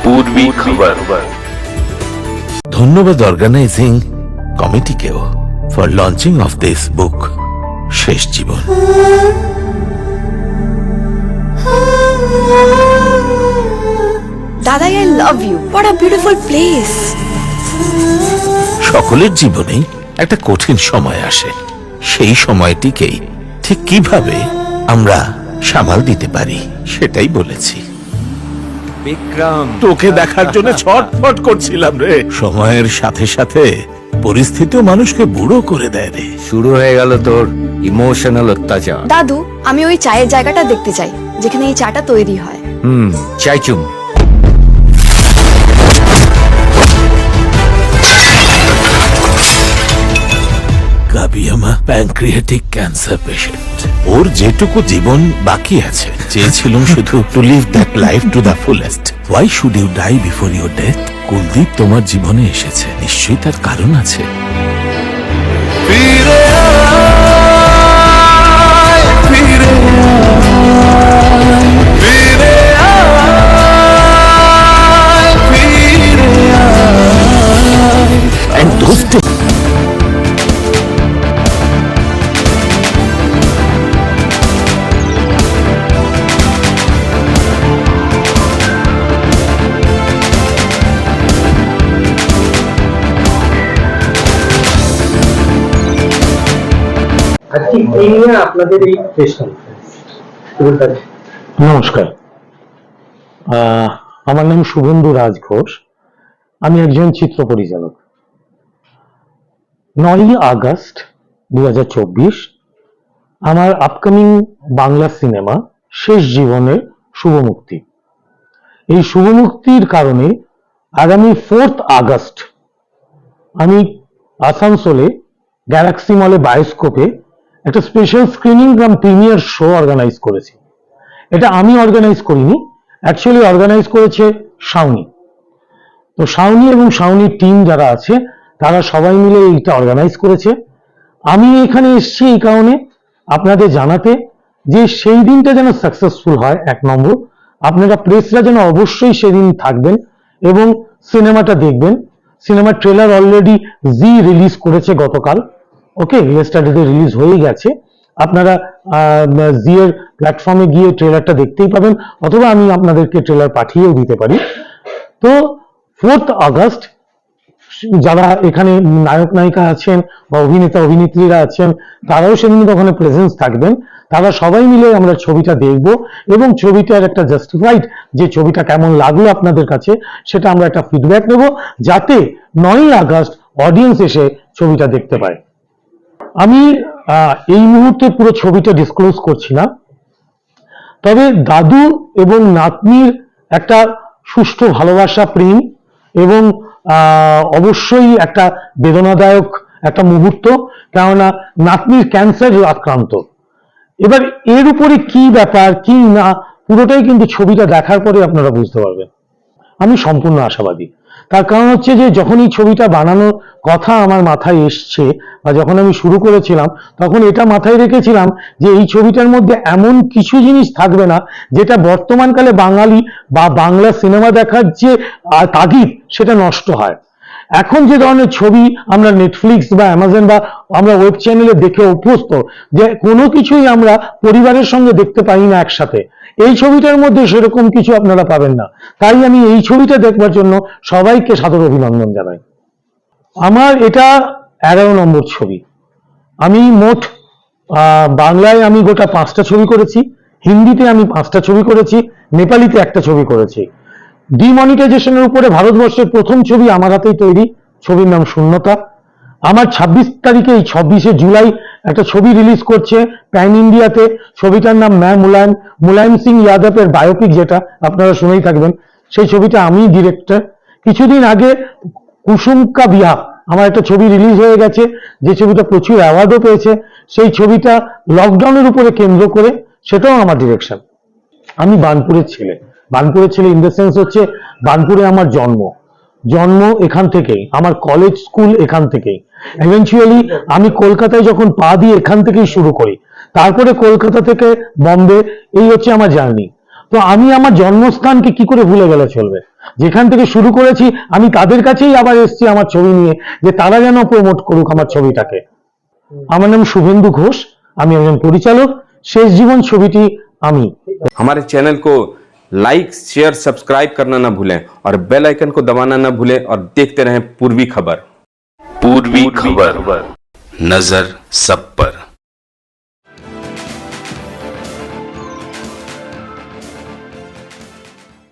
পূর্বী খবর। ধন্যবাদ অর্গানাইজিং কমিটিকেও for launching of this book শেষ জীবন। দাদাই, I love you. What a beautiful place. সকলের জীবনেই একটা কঠিন সময় আসে, সেই সময়টিকেই ঠিক কিভাবে আমরা সামাল দিতে পারি সেটাই বলেছি। বিক্রম, তোকে দেখার জন্য ছটফট করছিলাম রে। সময়ের সাথে সাথে পরিস্থিতিও মানুষকে বুড়ো করে দেয় রে। শুরু হয়ে গেল তোর ইমোশনাল অত্যাচার। দাদু, আমি ওই চায়ের জায়গাটা দেখতে চাই যেখানে এই চাটা তৈরি হয়। চাইচুম। কাবিয়ামা প্যানক্রিয়াটিক ক্যান্সার পেশেন্ট। ওর যেটুকু জীবন বাকি আছে, চেয়েছিলাম শুধু to live that life to the fullest. Why should you die before your death? Kuldeep তোমার জীবনে এসেছে, নিশ্চয়ই তার কারণ আছে। And those two আজকে এই নিয়ে আপনাদের এই প্রেস কনফারেন্স। নমস্কার, আমার নাম শুভেন্দু রাজ ঘোষ। আমি একজন চিত্র পরিচালক। 9ই আগস্ট 2024 আমার আপকামিং বাংলা সিনেমা শেষ জীবনের শুভমুক্তি। এই শুভমুক্তির কারণে আগামী 4th আগস্ট আমি আসানসোলে গ্যালাক্সি মলে বায়োস্কোপে একটা স্পেশাল স্ক্রিনিং কাম প্রিমিয়ার শো অর্গানাইজ করেছি। এটা আমি অর্গানাইজ করিনি, অ্যাকচুয়ালি অর্গানাইজ করেছে শাওনি। তো শাওনি এবং শাওনির টিম যারা আছে তারা সবাই মিলে এইটা অর্গানাইজ করেছে। আমি এখানে এসেছি এই কারণে আপনাদের জানাতে যে সেই দিনটা যেন সাকসেসফুল হয়। 1 নম্বর, আপনারা প্রেসরা যেন অবশ্যই সেদিন থাকবেন এবং সিনেমাটা দেখবেন। সিনেমার ট্রেলার অলরেডি জি রিলিজ করেছে গতকাল। ওকে, ইয়েস্টারডে রিলিজ হয়ে গেছে। আপনারা জি এর প্ল্যাটফর্মে গিয়ে ট্রেলারটা দেখতেই পাবেন, অথবা আমি আপনাদেরকে ট্রেলার পাঠিয়েও দিতে পারি। তো 4th আগস্ট যারা এখানে নায়ক নায়িকা আছেন বা অভিনেতা অভিনেত্রীরা আছেন তারাও সেদিন ওখানে প্রেজেন্স থাকবেন। তারা সবাই মিলে আমরা ছবিটা দেখব এবং ছবিটার একটা জাস্টিফাইড যে ছবিটা কেমন লাগলো আপনাদের কাছে সেটা আমরা একটা ফিডব্যাক নেব, যাতে 9ই আগস্ট অডিয়েন্স এসে ছবিটা দেখতে পায়। আমি এই মুহূর্তে পুরো ছবিটা ডিসক্লোজ করছি না, তবে দাদু এবং নাতনির একটা সুষ্ঠু ভালোবাসা, প্রেম এবং অবশ্যই একটা বেদনাদায়ক একটা মুহূর্ত, কেননা নাতনির ক্যান্সার আক্রান্ত। এবার এর উপরে কি ব্যাপার কি না পুরোটাই কিন্তু ছবিটা দেখার পরে আপনারা বুঝতে পারবেন। আমি সম্পূর্ণ আশাবাদী। তার কারণ হচ্ছে যে যখন এই ছবিটা বানানোর কথা আমার মাথায় এসছে বা যখন আমি শুরু করেছিলাম তখন এটা মাথায় রেখেছিলাম যে এই ছবিটার মধ্যে এমন কিছু জিনিস থাকবে না যেটা বর্তমানকালে বাঙালি বা বাংলা সিনেমা দেখার যে তাগিদ সেটা নষ্ট হয়। এখন যে ধরনের ছবি আমরা নেটফ্লিক্স বা অ্যামাজন বা আমরা ওয়েব চ্যানেলে দেখে অভ্যস্ত, যে কোনো কিছুই আমরা পরিবারের সঙ্গে দেখতে পাই না একসাথে, এই ছবিটার মধ্যে সেরকম কিছু আপনারা পাবেন না। তাই আমি এই ছবিটা দেখবার জন্য সবাইকে সাদর অভিনন্দন জানাই। আমার এটা 11 নম্বর ছবি। আমি মোট বাংলায় আমি গোটা 5টা ছবি করেছি, হিন্দিতে আমি 5টা ছবি করেছি, নেপালিতে একটা ছবি করেছি। ডিমনিটাইজেশনের উপরে ভারতবর্ষের প্রথম ছবি আমার হাতেই তৈরি, ছবির নাম শূন্যতা। আমার 26 তারিখে এই 26শে জুলাই একটা ছবি রিলিজ করছে প্যান ইন্ডিয়াতে। ছবিটার নাম ম্যা মুলায়ম, মুলায়ম সিং যাদবের বায়োপিক, যেটা আপনারা শুনেই থাকবেন। সেই ছবিটা আমি ডিরেক্টর। কিছুদিন আগে কুসুম কা বিয়াহ আমার একটা ছবি রিলিজ হয়ে গেছে, যে ছবিটা প্রচুর অ্যাওয়ার্ডও পেয়েছে। সেই ছবিটা লকডাউনের উপরে কেন্দ্র করে, সেটাও আমার ডিরেকশন। আমি বার্নপুরের ছেলে। বার্নপুরের ছেলে ইন দ্য সেন্স হচ্ছে বার্নপুরে আমার জন্ম এখান থেকেই, আমার কলেজ স্কুল এখান থেকেই। ইভেনচুয়ালি আমি কলকাতায় যখন পা দিয়ে এখান থেকেই শুরু করি, তারপরে কলকাতা থেকে বম্বে, এই হচ্ছে আমার জার্নি। তো আমি আমার জন্মস্থানকে কি করে ভুলে গেলে চলবে? যেখান থেকে শুরু করেছি আমি তাদের কাছেই আবার এসেছি আমার ছবি নিয়ে, যে তারা যেন প্রমোট করুক আমার ছবিটাকে। আমার নাম শুভেন্দু ঘোষ, আমি একজন পরিচালক। শেষ জীবন ছবিটি আমি। हमारे चैनल को लाइक शेयर सब्सक्राइब करना ना भूलें और बेल आइकन को दबाना ना भूलें और देखते रहें पूर्वी खबर। पूर्वी खबर, नजर सब पर।